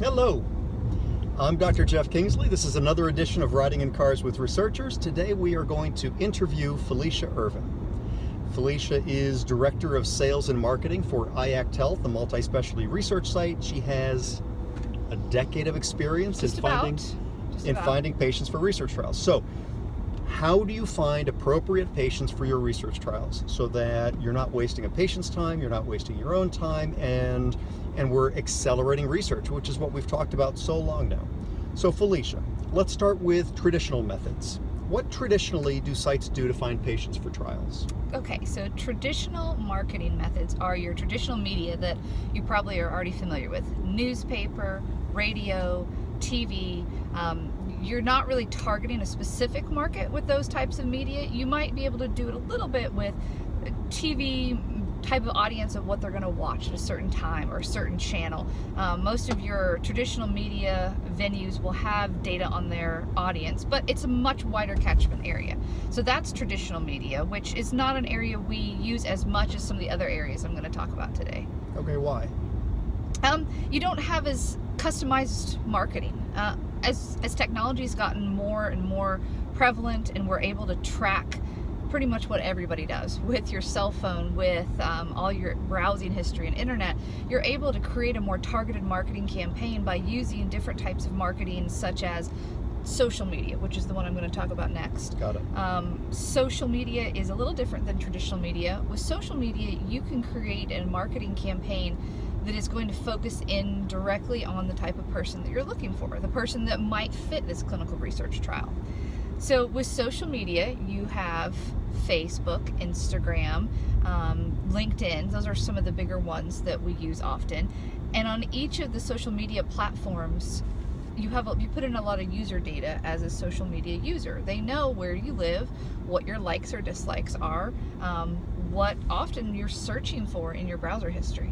Hello, I'm Dr. Jeff Kingsley. This is another edition of Riding in Cars with Researchers. Today we are going to interview Felicia Irvin. Felicia is Director of Sales and Marketing for IACT Health, a multi-specialty research site. She has a decade of experience in finding patients for research trials. So, how do you find appropriate patients for your research trials so that you're not wasting a patient's time, you're not wasting your own time, and we're accelerating research, which is what we've talked about so long now. So Felicia, let's start with traditional methods. What traditionally do sites do to find patients for trials? Okay, so traditional marketing methods are your traditional media that you probably are already familiar with. Newspaper, radio, TV. You're not really targeting a specific market with those types of media. You might be able to do it a little bit with TV type of audience of what they're going to watch at a certain time or a certain channel. Most of your traditional media venues will have data on their audience, but it's a much wider catchment area. So that's traditional media, which is not an area we use as much as some of the other areas I'm going to talk about today. Okay, why? You don't have as customized marketing. As technology's gotten more and more prevalent and we're able to track pretty much what everybody does with your cell phone, with all your browsing history and internet, you're able to create a more targeted marketing campaign by using different types of marketing such as social media, which is the one I'm going to talk about next. Got it. Social media is a little different than traditional media. With social media, you can create a marketing campaign that is going to focus in directly on the type of person that you're looking for, the person that might fit this clinical research trial. So with social media, you have Facebook, Instagram, LinkedIn. Those are some of the bigger ones that we use often. And on each of the social media platforms, you put in a lot of user data as a social media user. They know where you live, what your likes or dislikes are, what often you're searching for in your browser history.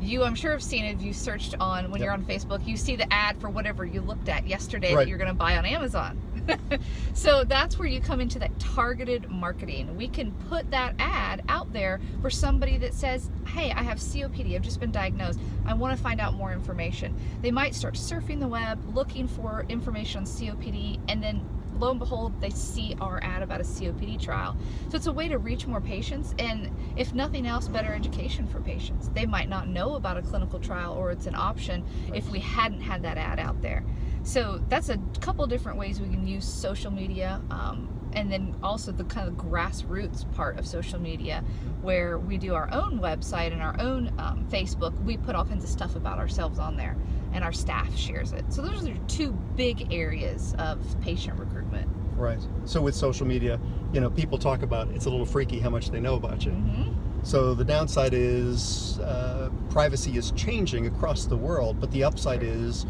You, I'm sure, have seen it if you searched on, when you're on Facebook, you see the ad for whatever you looked at yesterday that you're going to buy on Amazon. So that's where you come into that targeted marketing. We can put that ad out there for somebody that says, hey, I have COPD, I've just been diagnosed, I want to find out more information. They might start surfing the web, looking for information on COPD, and then lo and behold, they see our ad about a COPD trial. So it's a way to reach more patients, and if nothing else, better education for patients. They might not know about a clinical trial, or it's an option if we hadn't had that ad out there. So that's a couple different ways we can use social media, and then also the kind of grassroots part of social media, where we do our own website and our own Facebook. We put all kinds of stuff about ourselves on there, and our staff shares it. So those are two big areas of patient recruitment. Right. So with social media, people talk about it's a little freaky how much they know about you. Mm-hmm. So the downside is privacy is changing across the world, but the upside is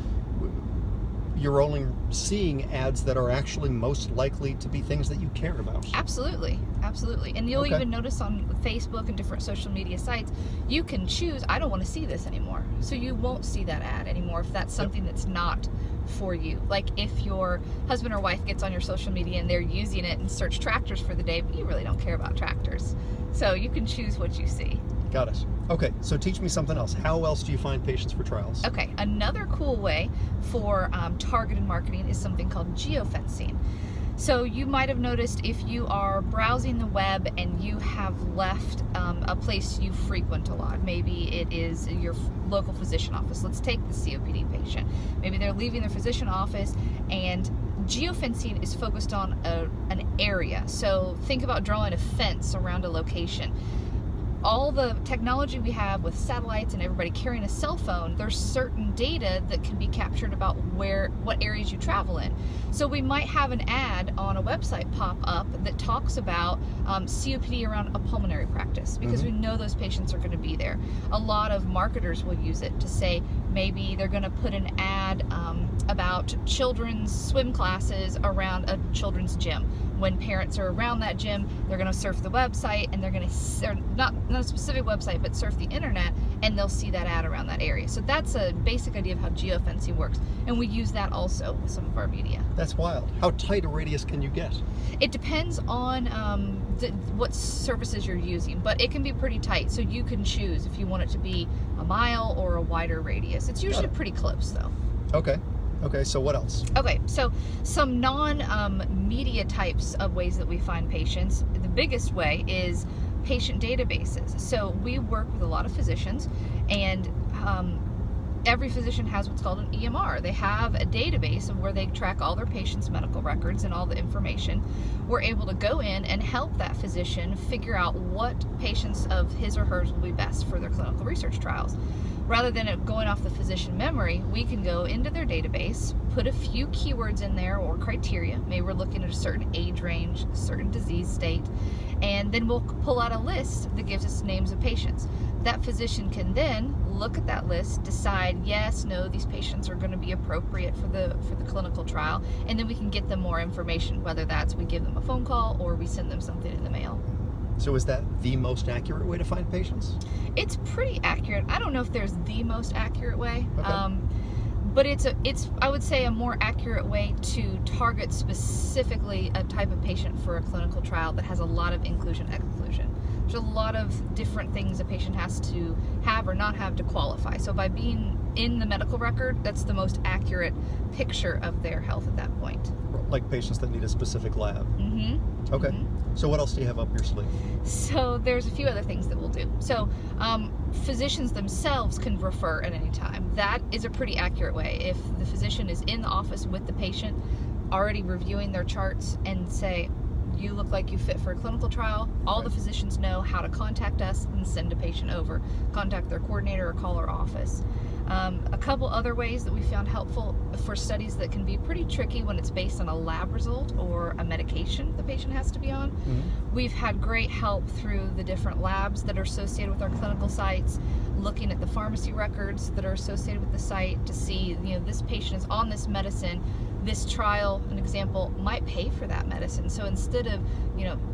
you're only seeing ads that are actually most likely to be things that you care about. Absolutely, absolutely. And you'll even notice on Facebook and different social media sites, you can choose, I don't want to see this anymore. So you won't see that ad anymore if that's something that's not for you. Like if your husband or wife gets on your social media and they're using it and search tractors for the day, but you really don't care about tractors. So you can choose what you see. Got it. Okay, so teach me something else. How else do you find patients for trials? Okay, another cool way for targeted marketing is something called geofencing. So you might have noticed if you are browsing the web and you have left a place you frequent a lot. Maybe it is your local physician office. Let's take the COPD patient. Maybe they're leaving their physician office, and geofencing is focused on an area. So think about drawing a fence around a location. All the technology we have with satellites and everybody carrying a cell phone, there's certain data that can be captured about what areas you travel in. So we might have an ad on a website pop up that talks about COPD around a pulmonary practice, because we know those patients are going to be there. A lot of marketers will use it to say maybe they're going to put an ad about children's swim classes around a children's gym. When parents are around that gym, they're going to surf the website, and they're going to, not a specific website, but surf the internet, and they'll see that ad around that area. So that's a basic idea of how geofencing works, and we use that also with some of our media. That's wild. How tight a radius can you get? It depends on what services you're using, but it can be pretty tight, so you can choose if you want it to be a mile or a wider radius. It's usually pretty close, though. Okay. Okay, so what else? Okay, so some non-media types of ways that we find patients. The biggest way is patient databases. So we work with a lot of physicians, and every physician has what's called an EMR. They have a database of where they track all their patients' medical records and all the information. We're able to go in and help that physician figure out what patients of his or hers will be best for their clinical research trials. Rather than it going off the physician memory, we can go into their database, put a few keywords in there or criteria. Maybe we're looking at a certain age range, a certain disease state, and then we'll pull out a list that gives us names of patients. That physician can then look at that list, decide yes, no, these patients are going to be appropriate for the clinical trial, and then we can get them more information, whether that's we give them a phone call or we send them something in the mail. So is that the most accurate way to find patients? It's pretty accurate. I don't know if there's the most accurate way, Okay. but it's I would say a more accurate way to target specifically a type of patient for a clinical trial that has a lot of inclusion-exclusion. There's a lot of different things a patient has to have or not have to qualify. So by being in the medical record, that's the most accurate picture of their health at that point. Like patients that need a specific lab. Mm-hmm. Okay. Mm-hmm. So what else do you have up your sleeve? So there's a few other things that we'll do. So physicians themselves can refer at any time. That is a pretty accurate way. If the physician is in the office with the patient, already reviewing their charts and say, you look like you fit for a clinical trial, all the physicians know how to contact us and send a patient over. Contact their coordinator or call our office. A couple other ways that we found helpful for studies that can be pretty tricky when it's based on a lab result or a medication the patient has to be on. Mm-hmm. We've had great help through the different labs that are associated with our clinical sites, looking at the pharmacy records that are associated with the site to see, this patient is on this medicine. This trial, an example, might pay for that medicine. So instead of,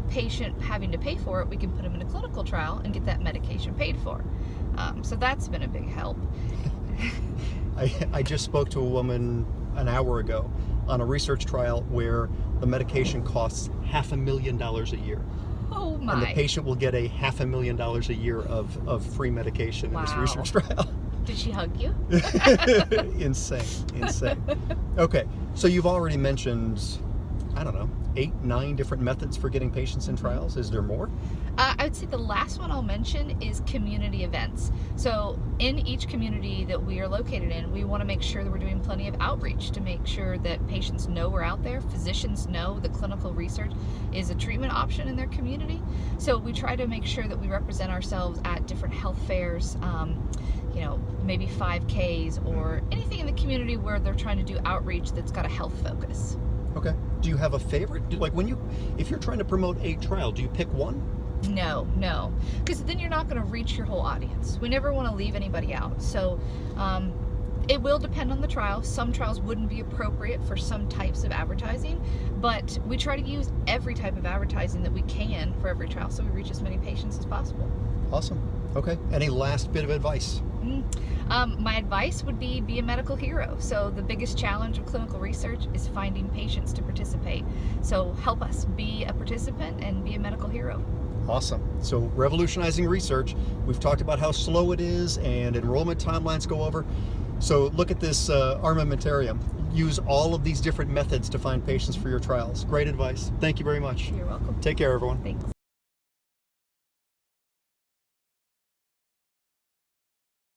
patient having to pay for it, we can put them in a clinical trial and get that medication paid for. So that's been a big help. I just spoke to a woman an hour ago on a research trial where the medication costs $500,000 a year. Oh my. And the patient will get a $500,000 a year of free medication in this Wow. research trial. Did she hug you? Insane. Okay, so you've already mentioned, 8, 9 different methods for getting patients in trials. Is there more? I would say the last one I'll mention is community events. So in each community that we are located in, we want to make sure that we're doing plenty of outreach to make sure that patients know we're out there. Physicians know that clinical research is a treatment option in their community. So we try to make sure that we represent ourselves at different health fairs, maybe 5Ks or anything in the community where they're trying to do outreach that's got a health focus. Okay. Do you have a favorite? If you're trying to promote a trial, do you pick one? No, because then you're not going to reach your whole audience. We never want to leave anybody out. So it will depend on the trial. Some trials wouldn't be appropriate for some types of advertising, but we try to use every type of advertising that we can for every trial so we reach as many patients as possible. Awesome. Okay. Any last bit of advice? My advice would be a medical hero. So the biggest challenge of clinical research is finding patients to participate. So help us be a participant and be a medical hero. Awesome. So revolutionizing research. We've talked about how slow it is and enrollment timelines go over. So look at this armamentarium. Use all of these different methods to find patients for your trials. Great advice. Thank you very much. You're welcome. Take care, everyone. Thanks.